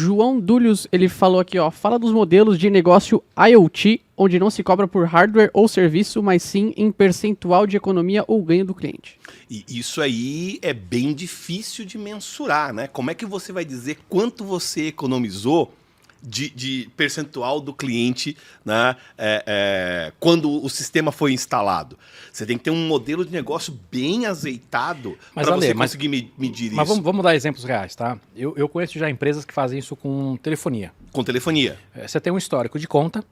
João Dúlios, ele falou aqui, ó, fala dos modelos de negócio IoT, onde não se cobra por hardware ou serviço, mas sim em percentual de economia ou ganho do cliente. E isso aí é bem difícil de mensurar, né? Como é que você vai dizer quanto você economizou de percentual do cliente, né, quando o sistema foi instalado? Você tem que ter um modelo de negócio bem azeitado para você conseguir medir mas isso. Vamos dar exemplos reais, tá? Eu conheço já empresas que fazem isso com telefonia. Com telefonia. Você tem um histórico de conta,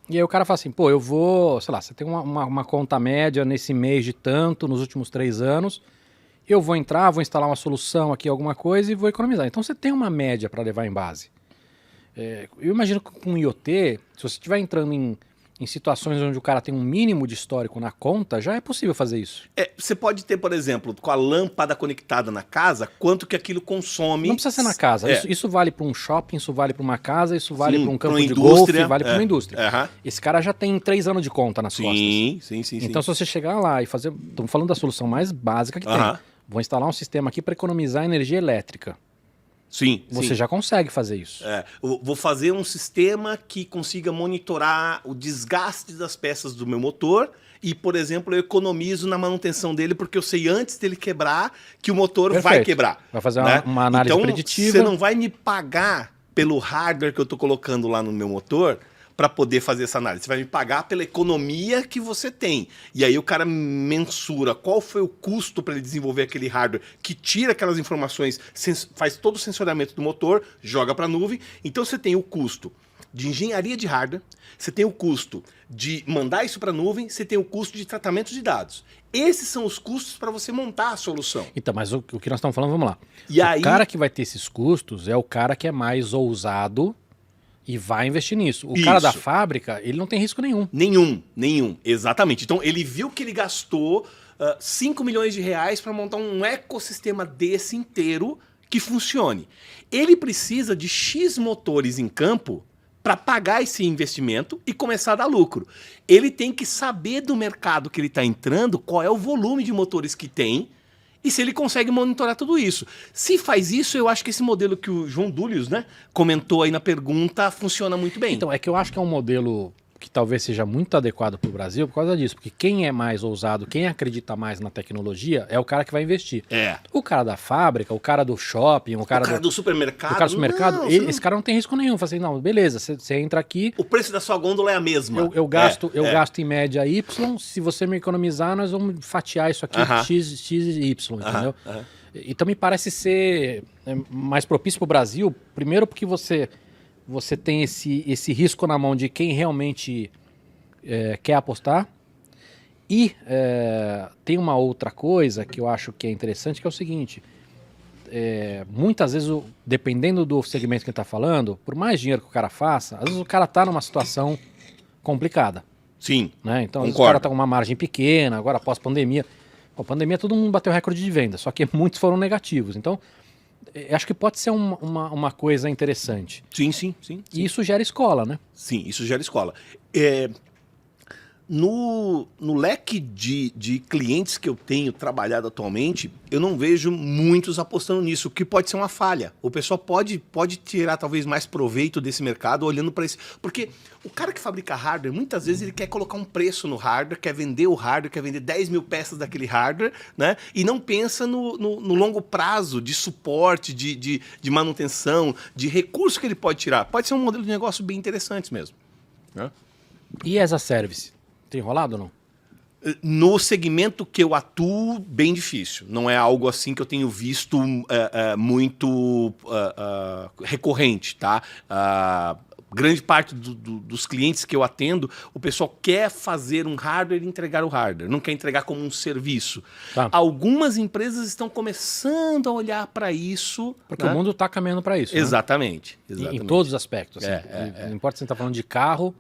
e aí o cara fala assim, pô, eu vou, sei lá, você tem uma conta média nesse mês de tanto, nos últimos 3 anos, eu vou entrar, vou instalar uma solução aqui, alguma coisa, e vou economizar. Então você tem uma média para levar em base. Eu imagino que com o IoT, se você estiver entrando em situações onde o cara tem um mínimo de histórico na conta, já é possível fazer isso. Você pode ter, por exemplo, com a lâmpada conectada na casa, quanto que aquilo consome. Não precisa ser na casa. Isso vale para um shopping, isso vale para uma casa, isso vale para um campo de indústria, golfe, vale para uma indústria. Esse cara já tem 3 anos de conta nas costas. Sim. Então, se você chegar lá e fazer... Estamos falando da solução mais básica que tem. Vou instalar um sistema aqui para economizar energia elétrica. Você já consegue fazer isso. Eu vou fazer um sistema que consiga monitorar o desgaste das peças do meu motor e, por exemplo, eu economizo na manutenção dele porque eu sei antes dele quebrar que o motor vai quebrar. Vai fazer uma análise preditiva. Você não vai me pagar pelo hardware que eu estou colocando lá no meu motor para poder fazer essa análise. Você vai me pagar pela economia que você tem. E aí o cara mensura qual foi o custo para ele desenvolver aquele hardware que tira aquelas informações, faz todo o sensoriamento do motor, joga para a nuvem. Então você tem o custo de engenharia de hardware, você tem o custo de mandar isso para a nuvem, você tem o custo de tratamento de dados. Esses são os custos para você montar a solução. Então, mas o que nós estamos falando, vamos lá. O cara que vai ter esses custos é o cara que é mais ousado e vai investir nisso. O cara da fábrica, ele não tem risco nenhum. Nenhum. Exatamente. Então, ele viu que ele gastou 5 milhões de reais para montar um ecossistema desse inteiro que funcione. Ele precisa de X motores em campo para pagar esse investimento e começar a dar lucro. Ele tem que saber do mercado que ele está entrando, qual é o volume de motores que tem, e se ele consegue monitorar tudo isso. Se faz isso, eu acho que esse modelo que o João Dúlios, né, comentou aí na pergunta funciona muito bem. Então, é que eu acho que é um modelo que talvez seja muito adequado para o Brasil por causa disso. Porque quem é mais ousado, quem acredita mais na tecnologia é o cara que vai investir. O cara da fábrica, o cara do shopping, o cara do supermercado. O cara do supermercado, esse cara não tem risco nenhum. Fala assim, não, beleza, você entra aqui... O preço da sua gôndola é a mesma. Eu gasto em média Y, se você me economizar, nós vamos fatiar isso aqui X e Y, entendeu? Então me parece ser mais propício para o Brasil, primeiro porque você tem esse risco na mão de quem realmente quer apostar. E tem uma outra coisa que eu acho que é interessante, que é o seguinte. Muitas vezes, dependendo do segmento que ele está falando, por mais dinheiro que o cara faça, às vezes o cara está numa situação complicada. Sim, né? Então, às vezes o cara está com uma margem pequena, agora após pandemia. A pandemia todo mundo bateu recorde de venda, só que muitos foram negativos. Então, acho que pode ser uma coisa interessante. Sim. E isso gera escola, né? Sim, isso gera escola. No leque de clientes que eu tenho trabalhado atualmente, eu não vejo muitos apostando nisso, o que pode ser uma falha. O pessoal pode tirar talvez mais proveito desse mercado olhando para esse... Porque o cara que fabrica hardware, muitas vezes ele quer colocar um preço no hardware, quer vender o hardware, quer vender 10 mil peças daquele hardware, né? E não pensa no longo prazo de suporte, de manutenção, de recurso que ele pode tirar. Pode ser um modelo de negócio bem interessante mesmo. Né? E as a service? Tem rolado ou não? No segmento que eu atuo, bem difícil. Não é algo assim que eu tenho visto muito recorrente, tá? Grande parte dos clientes que eu atendo, o pessoal quer fazer um hardware e entregar o hardware, não quer entregar como um serviço. Tá. Algumas empresas estão começando a olhar para isso. Porque o mundo está caminhando para isso. Exatamente. Em todos os aspectos. Assim. Não importa se você está falando de carro...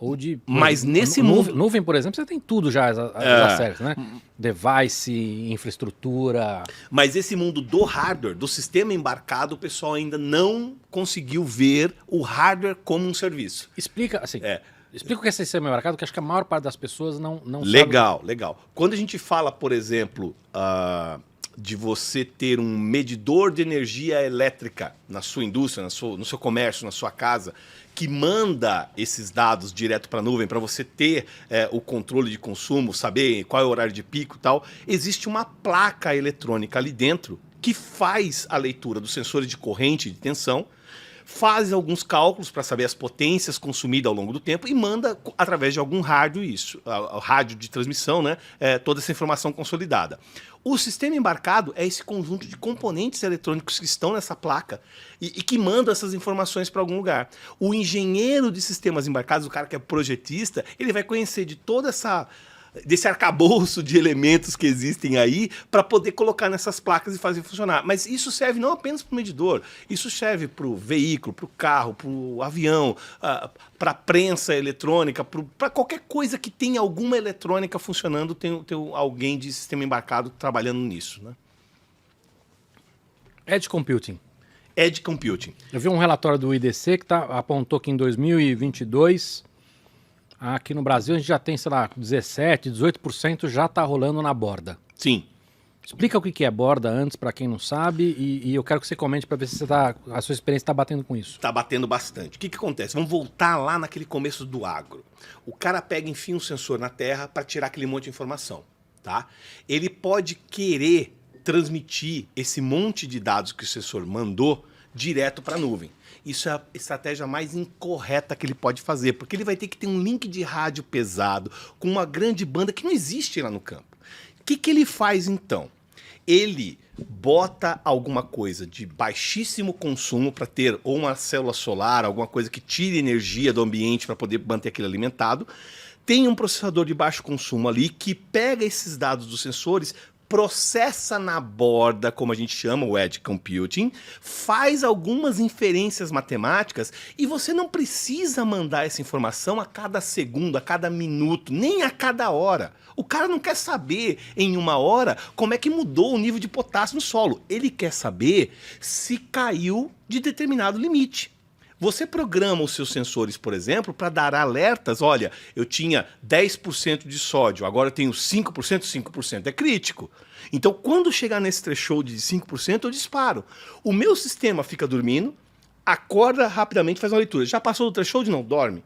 ou de... Mas nesse mundo... Nuvem, por exemplo, você tem tudo já, as séries, né? Device, infraestrutura... Mas esse mundo do hardware, do sistema embarcado, o pessoal ainda não conseguiu ver o hardware como um serviço. Explica, assim... Explica o que é sistema embarcado, que acho que a maior parte das pessoas não sabe. Legal. Quando a gente fala, por exemplo, de você ter um medidor de energia elétrica na sua indústria, no seu comércio, na sua casa, que manda esses dados direto para a nuvem para você ter o controle de consumo, saber qual é o horário de pico e tal, existe uma placa eletrônica ali dentro que faz a leitura dos sensores de corrente e de tensão, faz alguns cálculos para saber as potências consumidas ao longo do tempo e manda, através de algum rádio, rádio de transmissão, né, toda essa informação consolidada. O sistema embarcado é esse conjunto de componentes eletrônicos que estão nessa placa e que mandam essas informações para algum lugar. O engenheiro de sistemas embarcados, o cara que é projetista, ele vai conhecer de toda desse arcabouço de elementos que existem aí para poder colocar nessas placas e fazer funcionar. Mas isso serve não apenas para o medidor, isso serve para o veículo, para o carro, para o avião, para a prensa eletrônica, para qualquer coisa que tenha alguma eletrônica funcionando, tem alguém de sistema embarcado trabalhando nisso, né? Edge Computing. Edge Computing. Eu vi um relatório do IDC que apontou que em 2022... aqui no Brasil a gente já tem, sei lá, 17%, 18% já está rolando na borda. Sim. Explica o que é borda antes, para quem não sabe, e eu quero que você comente para ver se a sua experiência está batendo com isso. Está batendo bastante. O que acontece? Vamos voltar lá naquele começo do agro. O cara pega, enfim, um sensor na terra para tirar aquele monte de informação. Tá? Ele pode querer transmitir esse monte de dados que o sensor mandou direto para a nuvem. Isso é a estratégia mais incorreta que ele pode fazer, porque ele vai ter que ter um link de rádio pesado com uma grande banda que não existe lá no campo. O que ele faz então? Ele bota alguma coisa de baixíssimo consumo para ter ou uma célula solar, alguma coisa que tire energia do ambiente para poder manter aquilo alimentado. Tem um processador de baixo consumo ali que pega esses dados dos sensores, processa na borda, como a gente chama, o Edge Computing, faz algumas inferências matemáticas e você não precisa mandar essa informação a cada segundo, a cada minuto, nem a cada hora. O cara não quer saber em uma hora como é que mudou o nível de potássio no solo. Ele quer saber se caiu de determinado limite. Você programa os seus sensores, por exemplo, para dar alertas. Olha, eu tinha 10% de sódio, agora eu tenho 5%, 5% é crítico. Então, quando chegar nesse threshold de 5%, eu disparo. O meu sistema fica dormindo, acorda rapidamente, faz uma leitura. Já passou do threshold? Não, dorme.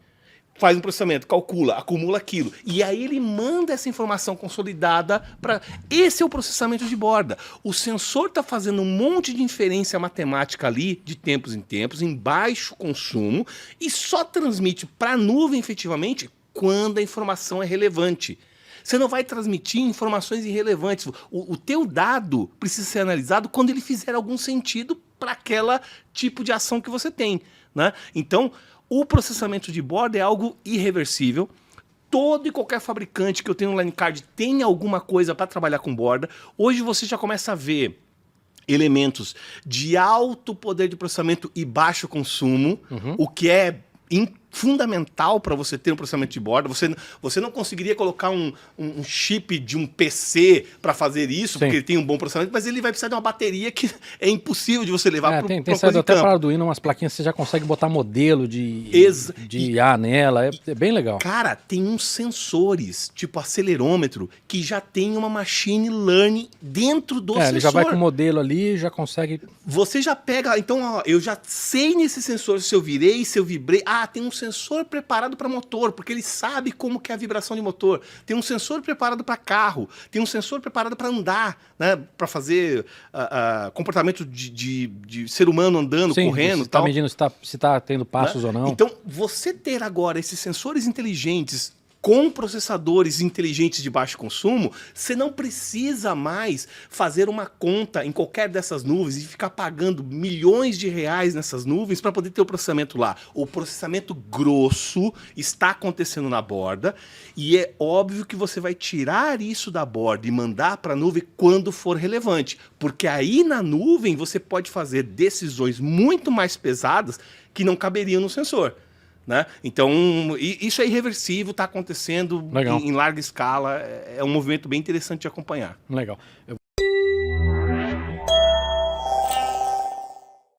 Faz um processamento, calcula, acumula aquilo. E aí ele manda essa informação consolidada para... Esse é o processamento de borda. O sensor está fazendo um monte de inferência matemática ali, de tempos em tempos, em baixo consumo, e só transmite para a nuvem, efetivamente, quando a informação é relevante. Você não vai transmitir informações irrelevantes. O teu dado precisa ser analisado quando ele fizer algum sentido para aquela tipo de ação que você tem, né? Então... o processamento de borda é algo irreversível. Todo e qualquer fabricante que eu tenho no line card tem alguma coisa para trabalhar com borda. Hoje você já começa a ver elementos de alto poder de processamento e baixo consumo, o que é fundamental para você ter um processamento de borda. Você não conseguiria colocar um chip de um PC para fazer isso, Sim. porque ele tem um bom processamento, mas ele vai precisar de uma bateria que é impossível de você levar para o Tem saído até para Arduino umas plaquinhas, você já consegue botar modelo de IA nela, é bem legal. Cara, tem uns sensores, tipo acelerômetro, que já tem uma machine learning dentro do sensor. Ele já vai com o modelo ali, já consegue... Você já pega, então, ó, eu já sei nesse sensor se eu virei, se eu vibrei. Ah, tem um sensor preparado para motor, porque ele sabe como que é a vibração de motor. Tem um sensor preparado para carro, tem um sensor preparado para andar, né, para fazer comportamento de ser humano andando, Sim, correndo. Você está medindo se está tendo passos, né, ou não. Então, você ter agora esses sensores inteligentes com processadores inteligentes de baixo consumo, você não precisa mais fazer uma conta em qualquer dessas nuvens e ficar pagando milhões de reais nessas nuvens para poder ter o processamento lá. O processamento grosso está acontecendo na borda e é óbvio que você vai tirar isso da borda e mandar para a nuvem quando for relevante, porque aí na nuvem você pode fazer decisões muito mais pesadas que não caberiam no sensor. Né? Então, isso é irreversível, está acontecendo em larga escala, é um movimento bem interessante de acompanhar. Legal.